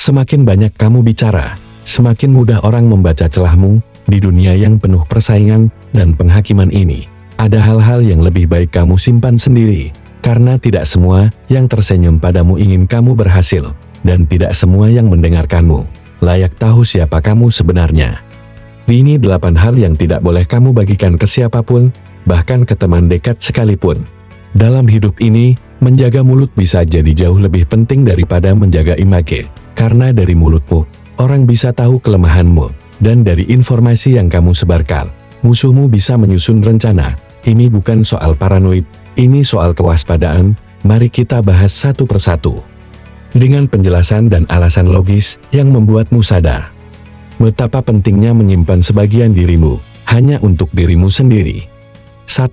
Semakin banyak kamu bicara, semakin mudah orang membaca celahmu. Di dunia yang penuh persaingan dan penghakiman ini, ada hal-hal yang lebih baik kamu simpan sendiri, karena tidak semua yang tersenyum padamu ingin kamu berhasil, dan tidak semua yang mendengarkanmu layak tahu siapa kamu sebenarnya. Ini 8 hal yang tidak boleh kamu bagikan ke siapapun, bahkan ke teman dekat sekalipun. Dalam hidup ini, menjaga mulut bisa jadi jauh lebih penting daripada menjaga image, karena dari mulutmu, orang bisa tahu kelemahanmu. Dan dari informasi yang kamu sebarkan, musuhmu bisa menyusun rencana. Ini bukan soal paranoid, ini soal kewaspadaan. Mari kita bahas satu persatu, dengan penjelasan dan alasan logis yang membuatmu sadar betapa pentingnya menyimpan sebagian dirimu hanya untuk dirimu sendiri. 1.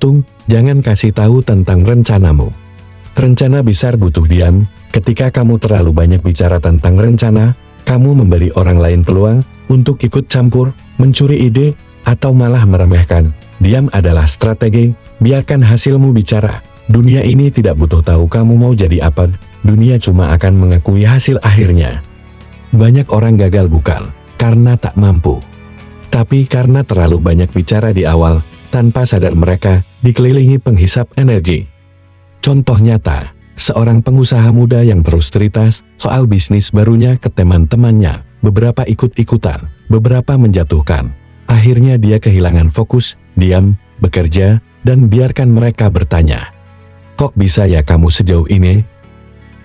Jangan kasih tahu tentang rencanamu. Rencana besar butuh diam. Ketika kamu terlalu banyak bicara tentang rencana, kamu memberi orang lain peluang untuk ikut campur, mencuri ide, atau malah meremehkan. Diam adalah strategi. Biarkan hasilmu bicara. Dunia ini tidak butuh tahu kamu mau jadi apa. Dunia cuma akan mengakui hasil akhirnya. Banyak orang gagal bukan karena tak mampu, tapi karena terlalu banyak bicara di awal. Tanpa sadar mereka dikelilingi penghisap energi. Contoh nyata, seorang pengusaha muda yang terus cerita soal bisnis barunya ke teman-temannya. Beberapa ikut-ikutan, beberapa menjatuhkan. Akhirnya dia kehilangan fokus, diam, bekerja, dan biarkan mereka bertanya. Kok bisa ya kamu sejauh ini?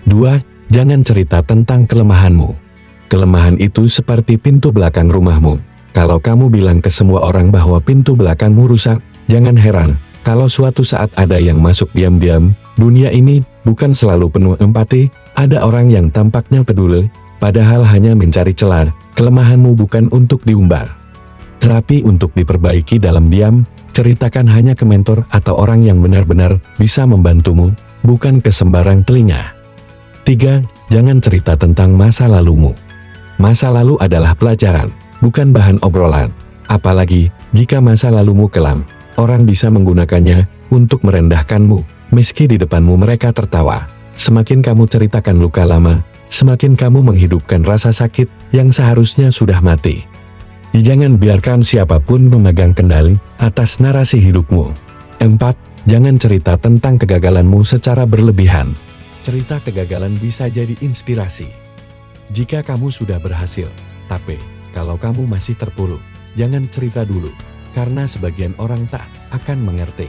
2. Jangan cerita tentang kelemahanmu. Kelemahan itu seperti pintu belakang rumahmu. Kalau kamu bilang ke semua orang bahwa pintu belakangmu rusak, jangan heran kalau suatu saat ada yang masuk diam-diam. Dunia ini bukan selalu penuh empati, ada orang yang tampaknya peduli, padahal hanya mencari celah. Kelemahanmu bukan untuk diumbar, tapi untuk diperbaiki dalam diam. Ceritakan hanya ke mentor atau orang yang benar-benar bisa membantumu, bukan ke sembarang telinga. 3. Jangan cerita tentang masa lalumu. Masa lalu adalah pelajaran, bukan bahan obrolan. Apalagi jika masa lalumu kelam, orang bisa menggunakannya untuk merendahkanmu. Meski di depanmu mereka tertawa. Semakin kamu ceritakan luka lama, semakin kamu menghidupkan rasa sakit yang seharusnya sudah mati. Jangan biarkan siapapun memegang kendali atas narasi hidupmu. 4. Jangan cerita tentang kegagalanmu secara berlebihan. Cerita kegagalan bisa jadi inspirasi jika kamu sudah berhasil. Tapi kalau kamu masih terpuruk, jangan cerita dulu, karena sebagian orang tak akan mengerti.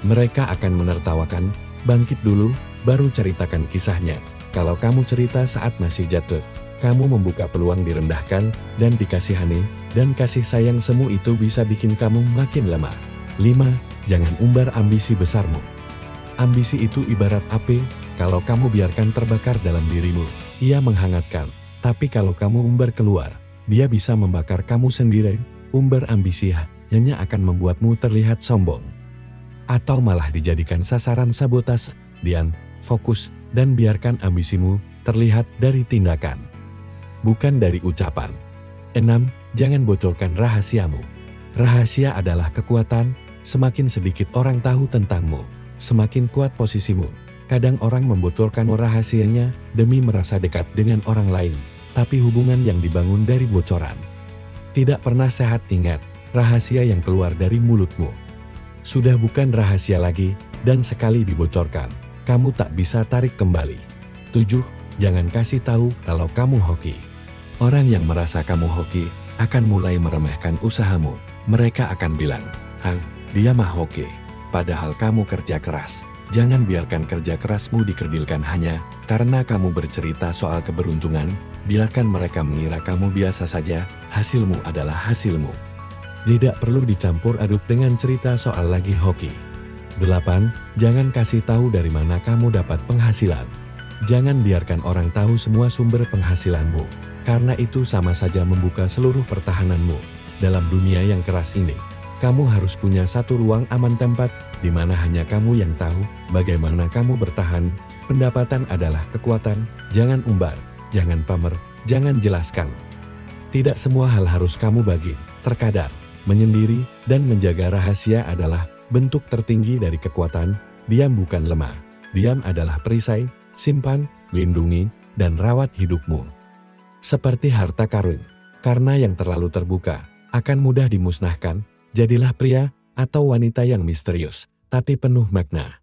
Mereka akan menertawakan. Bangkit dulu, baru ceritakan kisahnya. Kalau kamu cerita saat masih jatuh, kamu membuka peluang direndahkan dan dikasihani, dan kasih sayang semu itu bisa bikin kamu makin lemah. 5. Jangan umbar ambisi besarmu. Ambisi itu ibarat api, kalau kamu biarkan terbakar dalam dirimu, ia menghangatkan. Tapi kalau kamu umbar keluar, dia bisa membakar kamu sendiri. Umbar ambisi hanya akan membuatmu terlihat sombong, atau malah dijadikan sasaran sabotase. Diam, fokus, dan biarkan ambisimu terlihat dari tindakan, bukan dari ucapan. 6. Jangan bocorkan rahasiamu. Rahasia adalah kekuatan. Semakin sedikit orang tahu tentangmu, semakin kuat posisimu. Kadang orang membocorkan rahasianya demi merasa dekat dengan orang lain, tapi hubungan yang dibangun dari bocoran tidak pernah sehat. Ingat, rahasia yang keluar dari mulutmu sudah bukan rahasia lagi, dan sekali dibocorkan, kamu tak bisa tarik kembali. 7. Jangan kasih tahu kalau kamu hoki. Orang yang merasa kamu hoki akan mulai meremehkan usahamu. Mereka akan bilang, dia mah hoki, padahal kamu kerja keras. Jangan biarkan kerja kerasmu dikerdilkan hanya karena kamu bercerita soal keberuntungan. Biarkan mereka mengira kamu biasa saja, hasilmu adalah hasilmu. Tidak perlu dicampur aduk dengan cerita soal lagi hoki. 8. Jangan kasih tahu dari mana kamu dapat penghasilan. Jangan biarkan orang tahu semua sumber penghasilanmu, karena itu sama saja membuka seluruh pertahananmu. Dalam dunia yang keras ini, kamu harus punya satu ruang aman, tempat di mana hanya kamu yang tahu bagaimana kamu bertahan. Pendapatan adalah kekuatan. Jangan umbar, jangan pamer, jangan jelaskan. Tidak semua hal harus kamu bagi. Terkadang, menyendiri dan menjaga rahasia adalah bentuk tertinggi dari kekuatan. Diam bukan lemah. Diam adalah perisai. Simpan, lindungi, dan rawat hidupmu. seperti harta karun. Karena yang terlalu terbuka akan mudah dimusnahkan. Jadilah pria atau wanita yang misterius, tapi penuh makna.